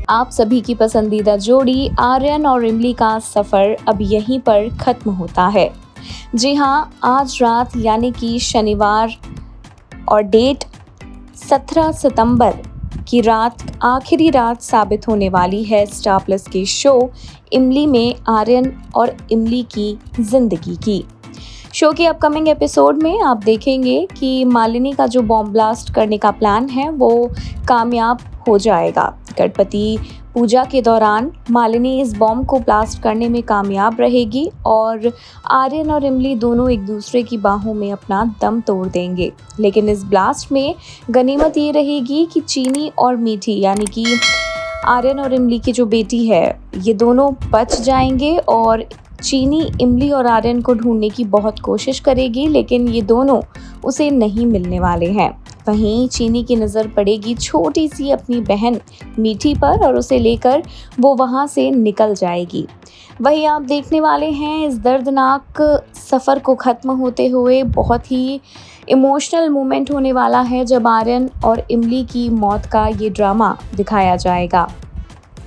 आप सभी की पसंदीदा जोड़ी आर्यन और इमली का सफर अब यहीं पर खत्म होता है। जी हाँ, आज रात यानी कि शनिवार और डेट 17 सितंबर की रात आखिरी रात साबित होने वाली है स्टार प्लस के शो इमली में आर्यन और इमली की जिंदगी की। शो के अपकमिंग एपिसोड में आप देखेंगे कि मालिनी का जो बॉम्ब ब्लास्ट करने का प्लान है वो कामयाब हो जाएगा। गणपति पूजा के दौरान मालिनी इस बॉम्ब को ब्लास्ट करने में कामयाब रहेगी और आर्यन और इमली दोनों एक दूसरे की बाहों में अपना दम तोड़ देंगे। लेकिन इस ब्लास्ट में गनीमत ये रहेगी कि चीनी और मीठी यानी कि आर्यन और इमली की जो बेटी है ये दोनों बच जाएंगे और चीनी इमली और आर्यन को ढूंढने की बहुत कोशिश करेगी, लेकिन ये दोनों उसे नहीं मिलने वाले हैं। वहीं चीनी की नज़र पड़ेगी छोटी सी अपनी बहन मीठी पर और उसे लेकर वो वहाँ से निकल जाएगी। वहीं आप देखने वाले हैं इस दर्दनाक सफ़र को ख़त्म होते हुए बहुत ही इमोशनल मोमेंट होने वाला है जब आर्यन और इमली की मौत का ये ड्रामा दिखाया जाएगा।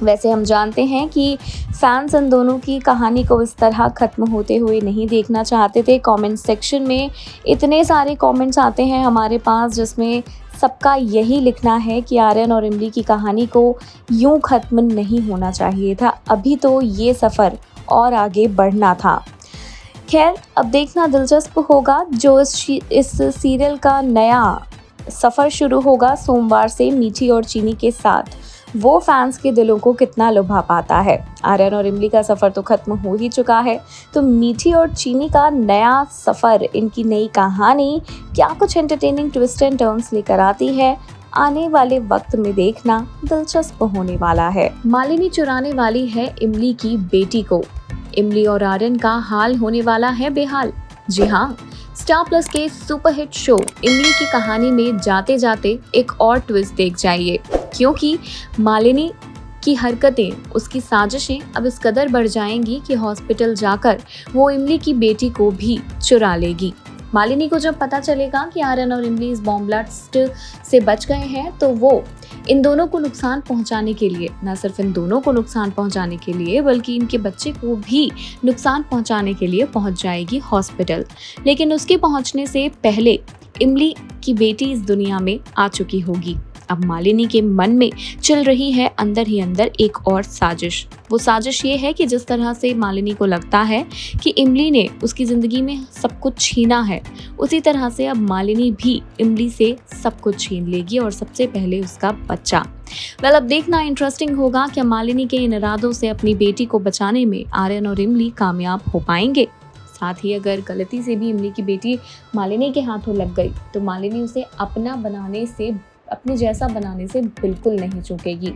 वैसे हम जानते हैं कि फैंस इन दोनों की कहानी को इस तरह ख़त्म होते हुए नहीं देखना चाहते थे। कमेंट सेक्शन में इतने सारे कमेंट्स आते हैं हमारे पास जिसमें सबका यही लिखना है कि आर्यन और इमली की कहानी को यूं ख़त्म नहीं होना चाहिए था, अभी तो ये सफ़र और आगे बढ़ना था। खैर, अब देखना दिलचस्प होगा जो इस सीरियल का नया सफ़र शुरू होगा सोमवार से मीठी और चीनी के साथ, वो फैंस के दिलों को कितना लुभा पाता है। आर्यन और इमली का सफ़र तो ख़त्म हो ही चुका है, तो मीठी और चीनी का नया सफ़र, इनकी नई कहानी क्या कुछ एंटरटेनिंग ट्विस्ट एंड टर्न्स लेकर आती है, आने वाले वक्त में देखना दिलचस्प होने वाला है। मालिनी चुराने वाली है इमली की बेटी को, इमली और आर्यन का हाल होने वाला है बेहाल। जी हाँ, स्टार प्लस के सुपरहिट शो इमली की कहानी में जाते जाते एक और ट्विस्ट देख जाइए, क्योंकि मालिनी की हरकतें, उसकी साजिशें अब इस कदर बढ़ जाएंगी कि हॉस्पिटल जाकर वो इमली की बेटी को भी चुरा लेगी। मालिनी को जब पता चलेगा कि आर्यन और इमली इस बॉम्ब ब्लास्ट से बच गए हैं तो वो इन दोनों को नुकसान पहुंचाने के लिए, न सिर्फ इन दोनों को नुकसान पहुंचाने के लिए बल्कि इनके बच्चे को भी नुकसान पहुंचाने के लिए पहुंच जाएगी हॉस्पिटल। लेकिन उसके पहुंचने से पहले इमली की बेटी इस दुनिया में आ चुकी होगी। अब मालिनी के मन में चल रही है अंदर ही अंदर एक और साजिश। वो साजिश ये है कि जिस तरह से मालिनी को लगता है कि इमली ने उसकी ज़िंदगी में सब कुछ छीना है, उसी तरह से अब मालिनी भी इमली से सब कुछ छीन लेगी और सबसे पहले उसका बच्चा। अब देखना इंटरेस्टिंग होगा कि मालिनी के इन इरादों से अपनी बेटी को बचाने में आर्यन और इमली कामयाब हो पाएंगे। साथ ही अगर गलती से भी इमली की बेटी मालिनी के हाथों लग गई तो मालिनी उसे अपने जैसा बनाने से बिल्कुल नहीं चूकेगी।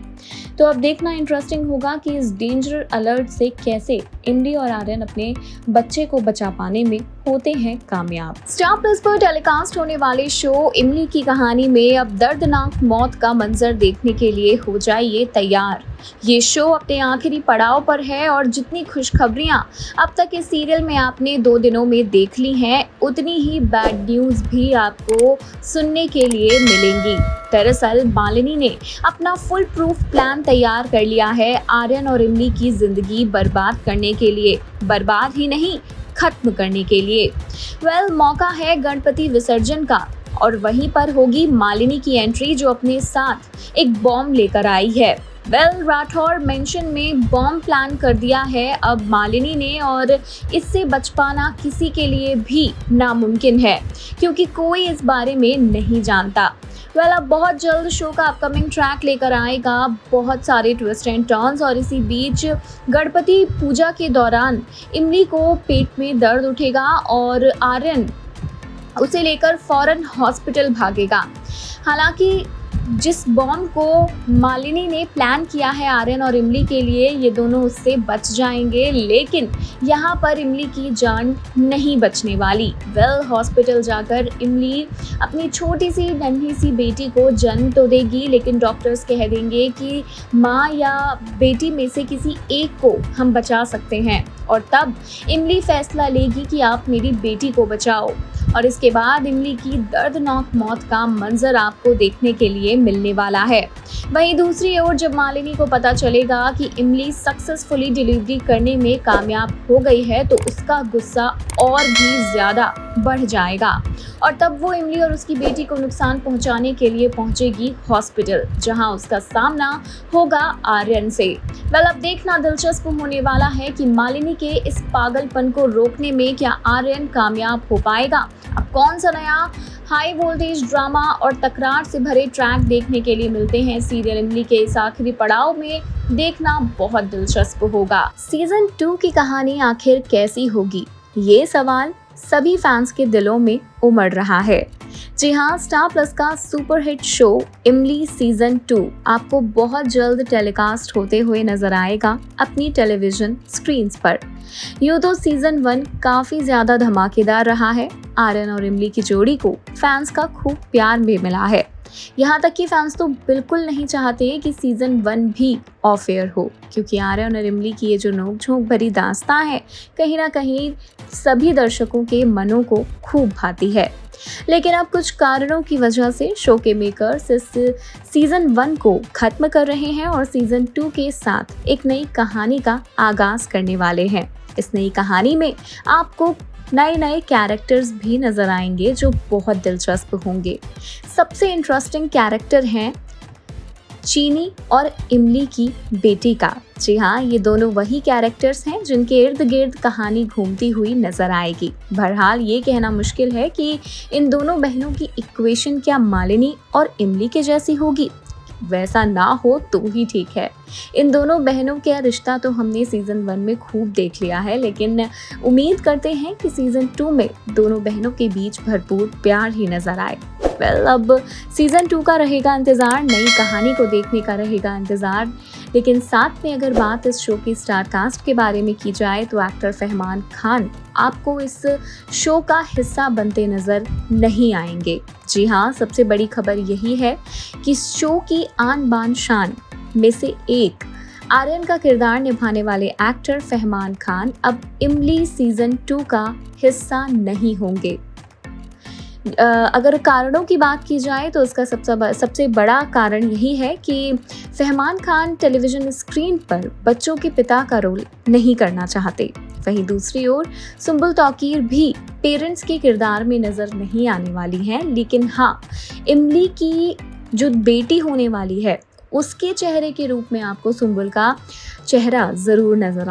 तो अब देखना इंटरेस्टिंग होगा कि इस डेंजर अलर्ट से कैसे इमली और आर्यन अपने बच्चे को बचा पाने में होते हैं कामयाब। स्टार प्लस पर टेलीकास्ट होने वाले शो इमली की कहानी में अब दर्दनाक मौत का मंजर देखने के लिए हो जाइए तैयार। ये शो अपने आखिरी पड़ाव पर है और जितनी खुशखबरियां अब तक इस सीरियल में आपने 2 दिनों में देख ली हैं, उतनी ही बैड न्यूज़ भी आपको सुनने के लिए मिलेंगी। दरअसल मालिनी ने अपना फुल प्रूफ प्लान तैयार कर लिया है आर्यन और इमली की जिंदगी बर्बाद करने के लिए, बर्बाद ही नहीं खत्म करने के लिए। मौका है गणपति विसर्जन का और वहीं पर होगी मालिनी की एंट्री जो अपने साथ एक बॉम्ब लेकर आई है। राठौर मेंशन में बॉम्ब प्लान कर दिया है अब मालिनी ने और इससे बच पाना किसी के लिए भी नामुमकिन है क्योंकि कोई इस बारे में नहीं जानता। अब बहुत जल्द शो का अपकमिंग ट्रैक लेकर आएगा बहुत सारे ट्विस्ट एंड टर्न्स और इसी बीच गणपति पूजा के दौरान इमली को पेट में दर्द उठेगा और आर्यन उसे लेकर फौरन हॉस्पिटल भागेगा। हालांकि जिस बॉम्ब को मालिनी ने प्लान किया है आर्यन और इमली के लिए, ये दोनों उससे बच जाएंगे, लेकिन यहाँ पर इमली की जान नहीं बचने वाली। हॉस्पिटल जाकर इमली अपनी छोटी सी नन्ही सी बेटी को जन्म तो देगी, लेकिन डॉक्टर्स कह देंगे कि माँ या बेटी में से किसी एक को हम बचा सकते हैं और तब इमली फैसला लेगी कि आप मेरी बेटी को बचाओ। और इसके बाद इमली की दर्दनाक मौत का मंजर आपको देखने के लिए मिलने वाला है। वहीं दूसरी ओर जब मालिनी को पता चलेगा कि इमली सक्सेसफुली डिलीवरी करने में कामयाब हो गई है तो उसका गुस्सा और भी ज्यादा बढ़ जाएगा और तब वो इमली और उसकी बेटी को नुकसान पहुंचाने के लिए पहुंचेगी हॉस्पिटल, जहां उसका सामना होगा आर्यन से। अब देखना दिलचस्प होने वाला है कि मालिनी के इस पागलपन को रोकने में क्या आर्यन कामयाब हो पाएगा। अब कौन सा नया हाई वोल्टेज ड्रामा और तकरार से भरे ट्रैक देखने के लिए मिलते हैं सीरियल इमली के इस आखिरी पड़ाव में, देखना बहुत दिलचस्प होगा। सीजन 2 की कहानी आखिर कैसी होगी, ये सवाल सभी फैंस के दिलों में उमड़ रहा है। जी हाँ, स्टार प्लस का सुपरहिट शो इमली सीजन 2 आपको बहुत जल्द टेलीकास्ट होते हुए नजर आएगा अपनी टेलीविजन स्क्रीन्स पर। यूँ तो सीजन 1 काफी ज्यादा धमाकेदार रहा है। आर्यन और इमली की जोड़ी को फैंस का खूब प्यार भी मिला है। यहाँ तक कि फैंस तो बिल्कुल नहीं चाहते कि सीजन 1 भी ऑफ एयर हो, क्योंकि आर्यन और इमली की ये जो नोक-झोंक भरी दास्तां है कहीं ना कहीं सभी दर्शकों के मनों को खूब भाती है। लेकिन अब कुछ कारणों की वजह से शो के मेकर्स इस सीजन 1 को खत्म कर रहे हैं और सीजन 2 के साथ एक नई कहानी का आगाज करने वाले हैं। इस नई कहानी में आपको नए कैरेक्टर्स भी नजर आएंगे जो बहुत दिलचस्प होंगे। सबसे इंटरेस्टिंग कैरेक्टर हैं चीनी और इमली की बेटी का। जी हाँ, ये दोनों वही कैरेक्टर्स हैं जिनके इर्द गिर्द कहानी घूमती हुई नजर आएगी। बहरहाल ये कहना मुश्किल है कि इन दोनों बहनों की इक्वेशन क्या मालिनी और इमली के जैसी होगी। वैसा ना हो तो ही ठीक है। इन दोनों बहनों का रिश्ता तो हमने सीजन 1 में खूब देख लिया है, लेकिन उम्मीद करते हैं कि सीजन 2 में दोनों बहनों के बीच भरपूर प्यार ही नजर आए। अब सीजन 2 का रहेगा इंतजार, नई कहानी को देखने का रहेगा इंतजार। लेकिन साथ में अगर बात इस शो की स्टार कास्ट के बारे में की जाए तो एक्टर फहमान खान आपको इस शो का हिस्सा बनते नजर नहीं आएंगे। जी हाँ, सबसे बड़ी खबर यही है कि शो की आन बान शान में से एक आर्यन का किरदार निभाने वाले एक्टर फहमान खान अब इमली सीजन 2 का हिस्सा नहीं होंगे। अगर कारणों की बात की जाए तो उसका सबसे बड़ा कारण यही है कि फहमान खान टेलीविजन स्क्रीन पर बच्चों के पिता का रोल नहीं करना चाहते। वहीं दूसरी ओर सुंबुल तौकीर भी पेरेंट्स के किरदार में नजर नहीं आने वाली हैं, लेकिन हाँ, इमली की जो बेटी होने वाली है उसके चेहरे के रूप में आपको सुंबुल का चेहरा जरूर नजर